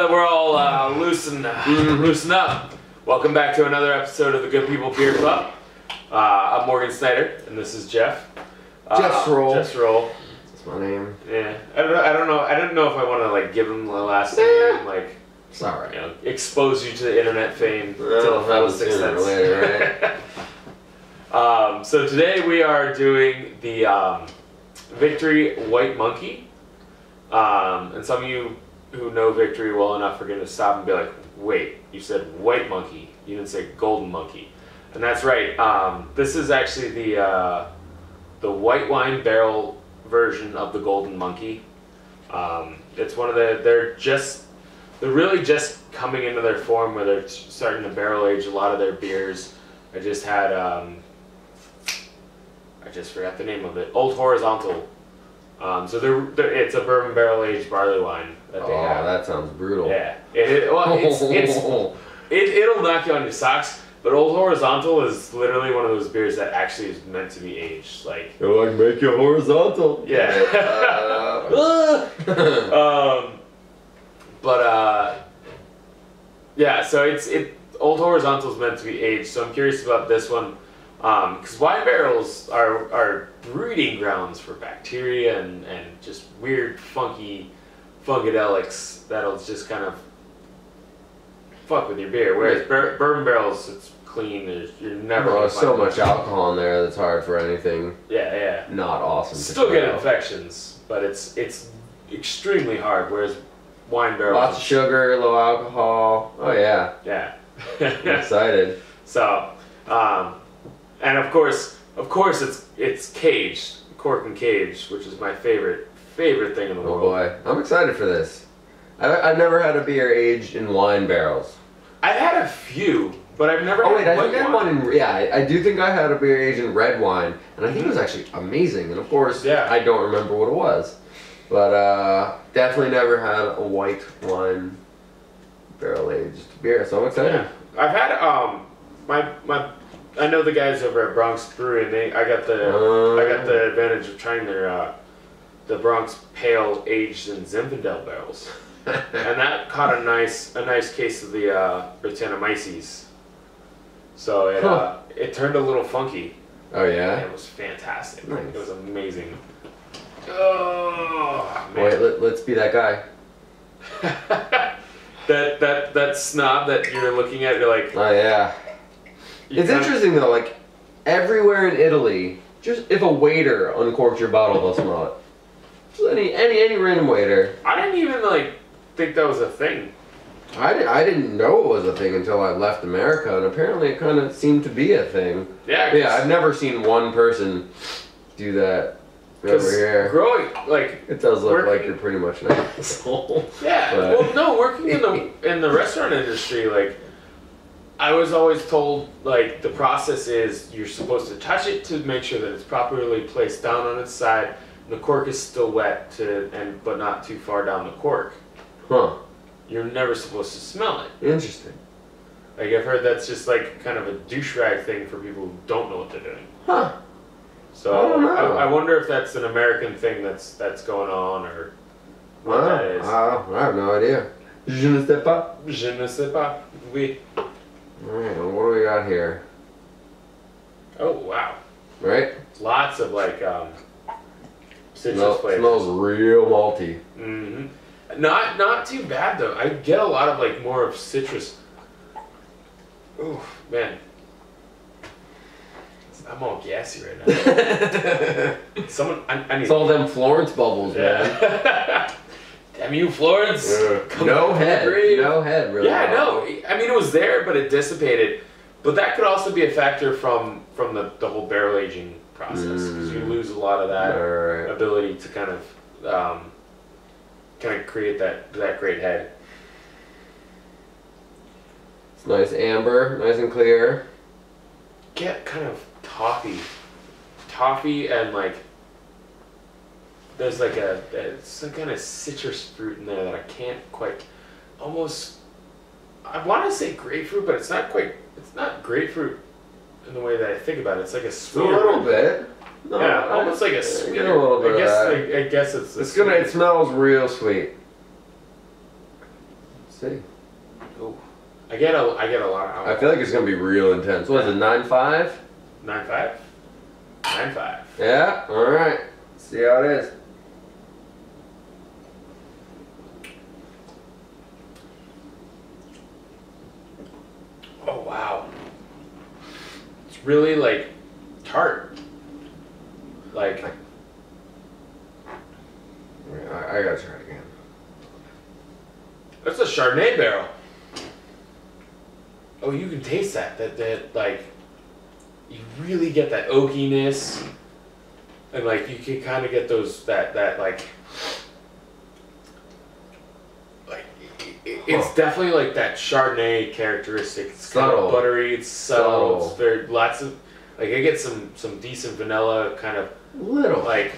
that we're all loosen up. Welcome back to another episode of the Good People Beer Club. I'm Morgan Snyder, and this is Jeff. Jeff Roll. Jeff Roll. That's my name. Yeah, I don't know. I didn't know if I want to like give him the last name, like it's all right. You know, expose you to the internet fame to Well, the fullest extent. later, right? So today we are doing the Victory White Monkey, and some of you who know Victory well enough are going to stop and be like, "Wait, you said White Monkey? You didn't say Golden Monkey." And that's right. This is actually the white wine barrel version of the Golden Monkey. It's one of they're really just coming into their form where they're starting to barrel age a lot of their beers. I just had I just forgot the name of it. Old Horizontal. So it's a bourbon barrel aged barley wine that they have. Oh, that sounds brutal. Yeah. It'll knock you on your socks. But Old Horizontal is literally one of those beers that actually is meant to be aged. Like, it'll like make you horizontal. Yeah. Yeah. So Old Horizontal is meant to be aged. So I'm curious about this one, because wine barrels are breeding grounds for bacteria and just weird, funky funkadelics that'll just kind of fuck with your beer. Whereas bourbon barrels, it's clean. You're never. There's so much alcohol in there that's hard for anything. Yeah. Not awesome. Still get infections, but it's extremely hard. Whereas wine barrels, lots of sugar, low alcohol. Oh yeah. Yeah. I'm excited. So, and of course it's caged, cork and caged, which is my favorite thing in the world. Oh boy, I'm excited for this. I've never had a beer aged in wine barrels. I've had a few, but I've never. Oh wait, had I think I had one in. Yeah, I do think I had a beer aged in red wine, and I think it was actually amazing. And of course, I don't remember what it was, but definitely never had a white wine barrel aged beer. So I'm excited. Yeah. I've had I know the guys over at Bronx Brewery, and I got the advantage of trying their the Bronx Pale aged in Zinfandel barrels. And that caught a nice case of the Brettanomyces. So it turned a little funky. Oh yeah? It was fantastic. Nice. It was amazing. Oh man. Wait, let's be that guy. that snob that you're looking at, you're like, oh yeah. It's interesting though, like everywhere in Italy, just if a waiter uncorks your bottle, they'll smell it. Just any random waiter. I didn't even think that was a thing. I didn't know it was a thing until I left America, and apparently it kind of seemed to be a thing. Yeah. But yeah, I've never seen one person do that over here. Growing it does look like you're pretty much an asshole. Yeah. But. Well, no, working in the restaurant industry, I was always told the process is you're supposed to touch it to make sure that it's properly placed down on its side. The cork is still wet but not too far down the cork. Huh. You're never supposed to smell it. Interesting. I've heard that's just kind of a douche rag thing for people who don't know what they're doing. Huh. So I don't know. I wonder if that's an American thing that's going on or what that is. I have no idea. Je ne sais pas. Je ne sais pas. Oui. Alright, well, what do we got here? Oh wow. Right? Lots of citrus flavors. Smells real malty. Mm-hmm. Not too bad though. I get a lot of more of citrus. Oh man, I'm all gassy right now. Someone, I need. It's all them Florence bubbles, man. Damn you, Florence! No head, really. Yeah, no. I mean, it was there, but it dissipated. But that could also be a factor from the whole barrel aging process, because you lose a lot of that ability to kind of create that great head. It's nice amber, nice and clear. Get kind of toffee, and there's some kind of citrus fruit in there that I can't quite. Almost, I want to say grapefruit, but it's not quite. It's not grapefruit in the way that I think about it. It's like a sweet. A little bit. No, yeah, almost like a sweet. A little bit I guess it's. It smells real sweet. see. Ooh. I get a lot of alcohol. I feel like it's gonna be real intense. What is it, 9.5? 9.5? 9.5. Yeah, alright. See how it is. Oh wow. It's really like tart. Like I gotta try it again. that's a Chardonnay barrel. Oh, you can taste that. That like you really get that oakiness. And like you can kind of get those that like it's definitely like that Chardonnay characteristic. It's kind of buttery. It's subtle. It's very lots of like I get some decent vanilla kind of little like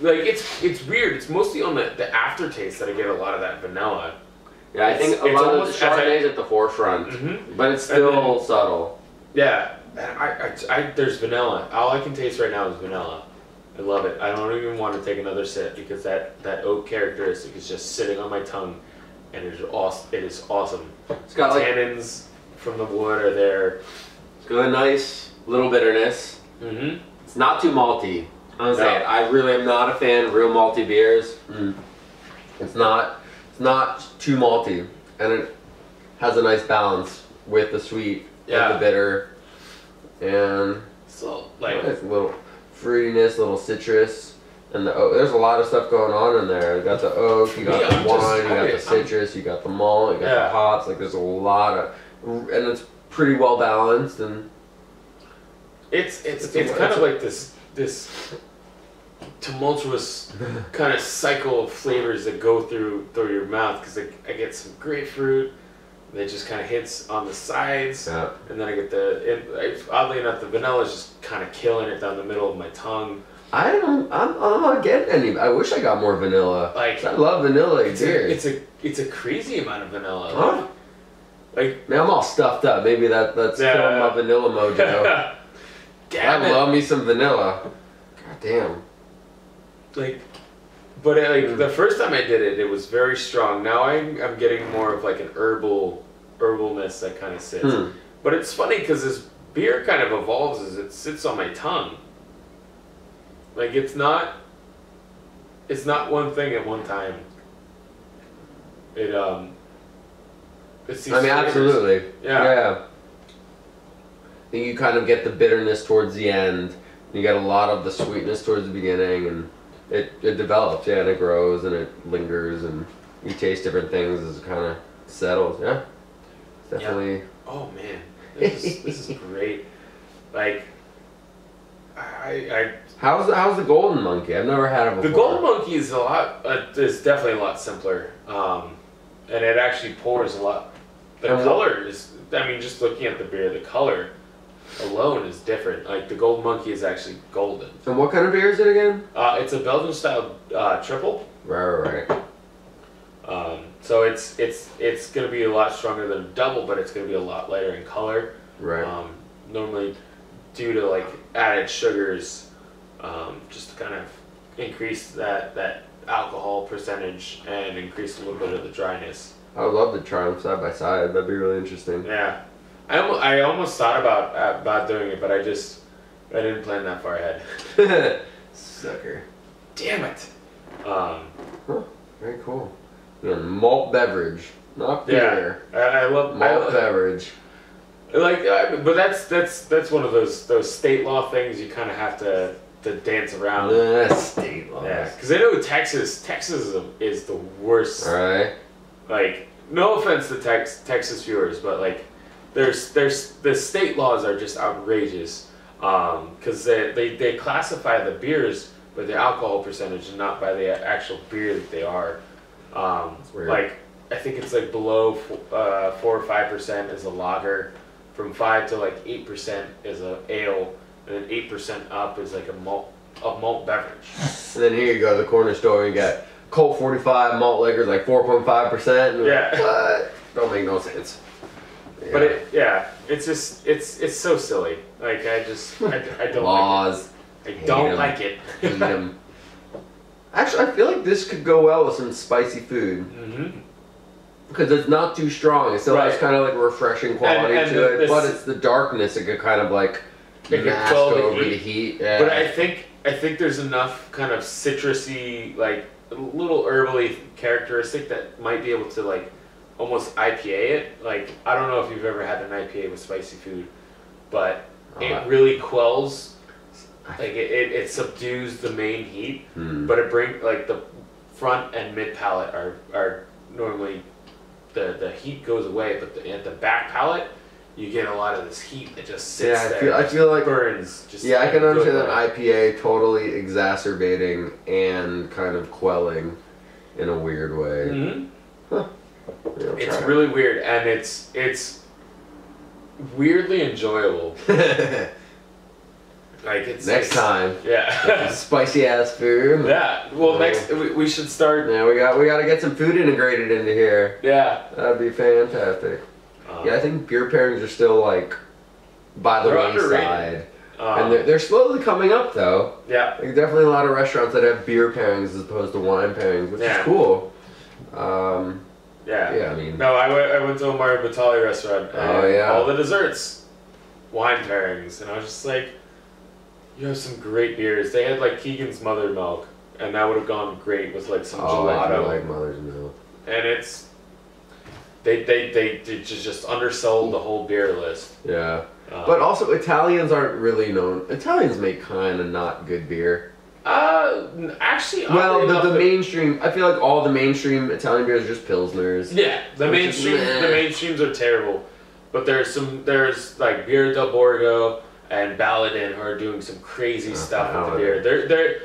it's weird. It's mostly on the aftertaste that I get a lot of that vanilla. Yeah, I think a lot of the Chardonnay's at the forefront, but it's still subtle. Yeah, I there's vanilla. All I can taste right now is vanilla. I love it. I don't even want to take another sip because that oak characteristic is just sitting on my tongue, and it is awesome. It's got tannins from the wood are there. It's got a nice little bitterness. It's not too malty. I'm saying I really am not a fan of real malty beers. It's not too malty, and it has a nice balance with the sweet and the bitter, and so like nice little fruitiness, little citrus, and the oak. There's a lot of stuff going on in there. You got the oak, you got the wine, you got the citrus, you got the malt, you got the hops. Like there's a lot of, and it's pretty well balanced, and it's kind of like this tumultuous kind of cycle of flavors that go through your mouth because I get some grapefruit that just kind of hits on the sides, and then I get oddly enough the vanilla is just kind of killing it down the middle of my tongue. I'm not getting any. I wish I got more vanilla. Like I love vanilla beers. It's a crazy amount of vanilla. Huh? Like man, I'm all stuffed up. Maybe that's killing my vanilla mojo. Damn I love me some vanilla. God damn. But the first time I did it, it was very strong. Now I'm getting more of like an herbalness that kind of sits. But it's funny because this beer kind of evolves as it sits on my tongue. Like it's not one thing at one time. It It's these flavors. Absolutely. Yeah. I think you kind of get the bitterness towards the end. You get a lot of the sweetness towards the beginning, and it develops, and it grows, and it lingers, and you taste different things as it kind of settles. Yeah, definitely. Yeah. Oh man, this is great. Like, How's the Golden Monkey? I've never had it before. The Golden Monkey is is definitely a lot simpler, and it actually pours a lot. The color is, just looking at the beer, the color alone is different. Like the Golden Monkey is actually golden. And what kind of beer is it again? It's a Belgian style triple. Right. So it's gonna be a lot stronger than a double, but it's gonna be a lot lighter in color. Right. Normally, due to like added sugars, just to kind of increase that alcohol percentage and increase a little bit of the dryness. I would love to try them side by side. That'd be really interesting. Yeah. I almost thought about doing it, but I didn't plan that far ahead. Sucker. Damn it. Very cool. Malt beverage, not beer. Yeah, I love malt beverage. But that's one of those state law things you kind of have to dance around. State laws. Yeah, because I know Texas is the worst. All right. Like, no offense to Texas viewers, but like. There's the state laws are just outrageous because they classify the beers by the alcohol percentage and not by the actual beer that they are. Like I think it's like below 4 or 5% is a lager, from 5 to like 8% is a ale, and then 8% up is like a malt beverage. And then here you go to the corner store and you got Colt 45 malt liquor like 4.5%. Yeah. What? Don't make no sense. Yeah. But it's so silly. Like I don't laws. Like it. I don't like it. Hate them. Actually, I feel like this could go well with some spicy food. because it's not too strong. It still has kind of like a refreshing quality to it, but it's the darkness. It could kind of like mask over the heat. Yeah. But I think there's enough kind of citrusy, like a little herbally characteristic that might be able to like almost IPA it. Like I don't know if you've ever had an IPA with spicy food, but it really quells. Like it subdues the main heat, but it brings like the front and mid palate are normally the heat goes away, but at the back palate you get a lot of this heat that just sits there. I feel like burns. Just I can understand that IPA totally exacerbating and kind of quelling in a weird way. Mm-hmm. Huh. It's really weird, and it's weirdly enjoyable. Like it's next time. Yeah. Spicy ass food. Yeah. Well, next we should start. Yeah, we got to get some food integrated into here. Yeah. That'd be fantastic. Yeah, I think beer pairings are still like by the wayside. And they're slowly coming up though. Yeah. There's definitely a lot of restaurants that have beer pairings as opposed to wine pairings, which is cool. Yeah. I mean. No, I went to a Mario Batali restaurant. And all the desserts, wine pairings, and I was just like, you have some great beers. They had like Keegan's Mother Milk, and that would have gone great with like some gelato. I like Mother's Milk. And it's they just undersold the whole beer list. Yeah. But also Italians aren't really known. Italians make kind of not good beer. Actually, well, the mainstream. I feel like all the mainstream Italian beers are just pilsners. Yeah, the mainstreams are terrible. But there's like Birra del Borgo and Baladin who are doing some crazy stuff with the beer.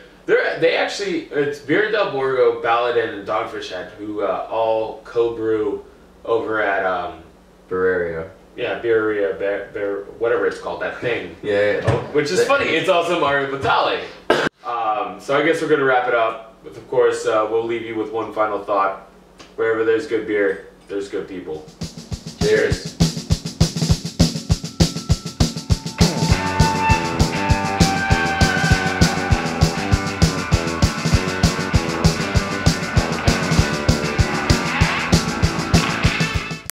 They actually, it's Birra del Borgo, Baladin, and Dogfish Head who all co-brew over at Birreria. Yeah, Birreria, whatever it's called, that thing. Yeah. Which is funny. It's also Mario Batali. So I guess we're gonna wrap it up. But of course, we'll leave you with one final thought: wherever there's good beer, there's good people. Cheers.